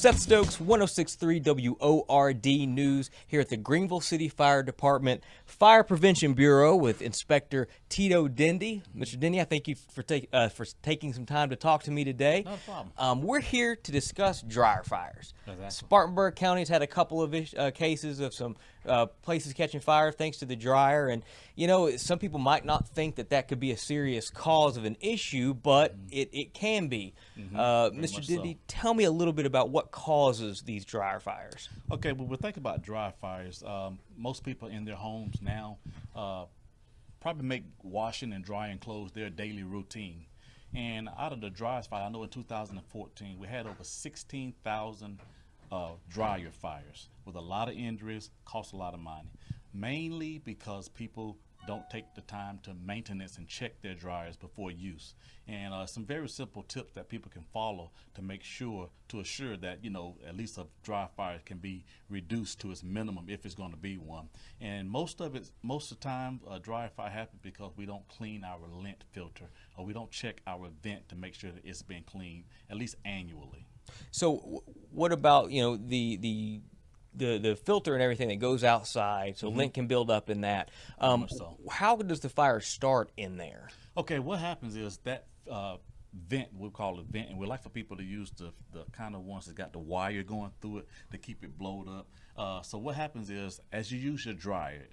Seth Stokes, 106.3 WORD News here at the Greenville City Fire Department Fire Prevention Bureau with Inspector Tito Dendy. Mr. Dendy, I thank you for taking some time to talk to me today. No problem. We're here to discuss dryer fires. Exactly. Spartanburg County's had a couple of cases of some places catching fire thanks to the dryer, and you know, some people might not think that that could be a serious cause of an issue, but it can be. Mr. Dendy, tell me a little bit about what causes these dryer fires. Okay, well, we'll think about dryer fires. Most people in their homes now probably make washing and drying clothes their daily routine. And out of the dryer fire, I know in 2014 we had over 16,000 dryer fires with a lot of injuries, cost a lot of money, mainly because people don't take the time to maintenance and check their dryers before use. And some very simple tips that people can follow to make sure, to assure that, you know, at least a dry fire can be reduced to its minimum if it's going to be one. And most of the time, a dryer fire happens because we don't clean our lint filter, or we don't check our vent to make sure that it's been cleaned at least annually. So what about, you know, the filter and everything that goes outside, so lint can build up in that. How does the fire start in there? Okay, what happens is that vent, we'll call it vent, and we like for people to use the kind of ones that got the wire going through it to keep it blowed up. So what happens is, as you use your dryer,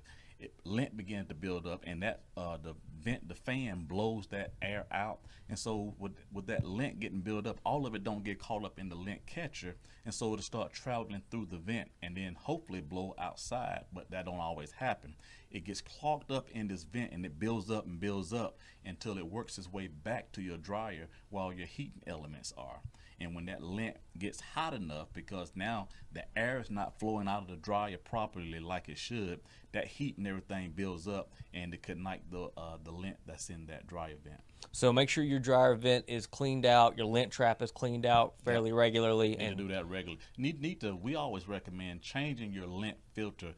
lint begins to build up, and that the fan blows that air out. And so with that lint getting built up, all of it don't get caught up in the lint catcher, and so it'll start traveling through the vent and then hopefully blow outside, but that don't always happen. It gets clogged up in this vent, and it builds up and builds up until it works its way back to your dryer while your heating elements are. And when that lint gets hot enough, because now the air is not flowing out of the dryer properly like it should, that heat and everything builds up and it ignite the lint that's in that dryer vent. So make sure your dryer vent is cleaned out, your lint trap is cleaned out fairly regularly. And to do that regularly. We always recommend changing your lint filter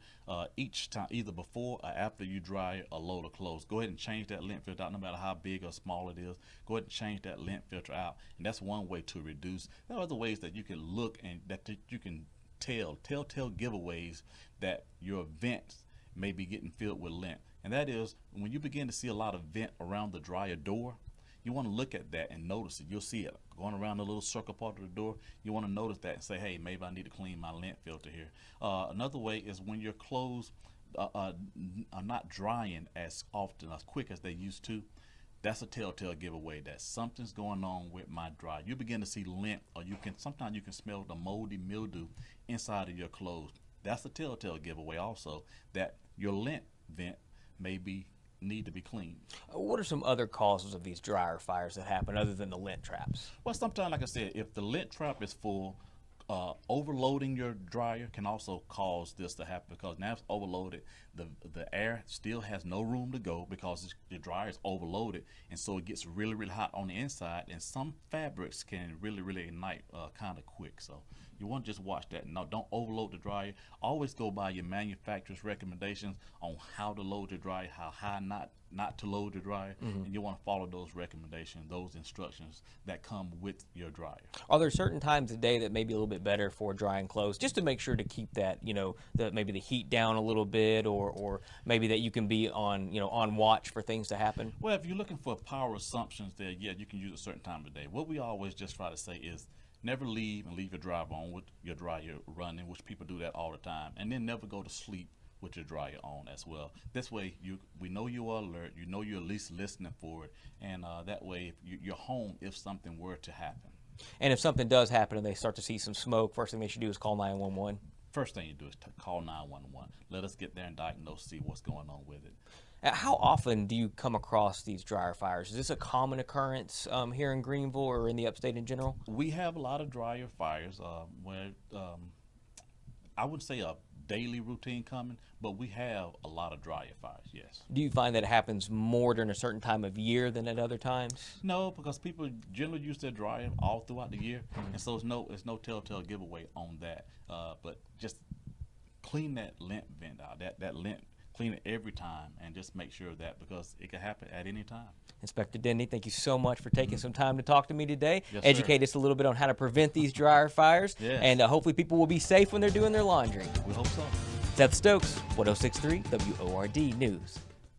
each time, either before or after you dry a load of clothes. Go ahead and change that lint filter out, no matter how big or small it is. Go ahead and change that lint filter out, and that's one way to reduce. There are other ways that you can look and that you can telltale giveaways that your vents may be getting filled with lint. And that is, when you begin to see a lot of vent around the dryer door, you want to look at that and notice it. You'll see it going around the little circle part of the door. You want to notice that and say, hey, maybe I need to clean my lint filter here. Another way is when your clothes are not drying as often, as quick as they used to. That's a telltale giveaway that something's going on with my dryer. You begin to see lint, or sometimes you can smell the moldy mildew inside of your clothes. That's a telltale giveaway also that your lint vent may need to be cleaned. What are some other causes of these dryer fires that happen other than the lint traps? Well, sometimes, like I said, if the lint trap is full, overloading your dryer can also cause this to happen, because now it's overloaded. The air still has no room to go because your dryer is overloaded, and so it gets really, really hot on the inside, and some fabrics can really, really ignite kind of quick. So you want to just watch that. No, don't overload the dryer. Always go by your manufacturer's recommendations on how to load your dryer, how high not to load your dryer, and you want to follow those recommendations, those instructions that come with your dryer. Are there certain times of day that may be a little bit better for drying clothes, just to make sure to keep that, you know, maybe the heat down a little bit, or maybe that you can be on, you know, on watch for things to happen? Well, if you're looking for power assumptions there, yeah, you can use a certain time of the day. What we always just try to say is never leave your dryer on with your dryer running, which people do that all the time, and then never go to sleep with your dryer on as well. This way, we know you are alert, you know you're at least listening for it, and that way you're home if something were to happen. And if something does happen and they start to see some smoke, first thing they should do is call 911. First thing you do is call 911. Let us get there and diagnose, see what's going on with it. How often do you come across these dryer fires? Is this a common occurrence here in Greenville or in the upstate in general? We have a lot of dryer fires where I wouldn't say a daily routine coming, but we have a lot of dryer fires, yes. Do you find that it happens more during a certain time of year than at other times? No, because people generally use their dryer all throughout the year, and so it's no telltale giveaway on that. But just clean that lint vent out. That lint clean it every time, and just make sure of that, because it can happen at any time. Inspector Dendy, thank you so much for taking some time to talk to me today. Yes, Educate us a little bit on how to prevent these dryer fires, Yes. and hopefully people will be safe when they're doing their laundry. We hope so. Seth Stokes, 1063 WORD News.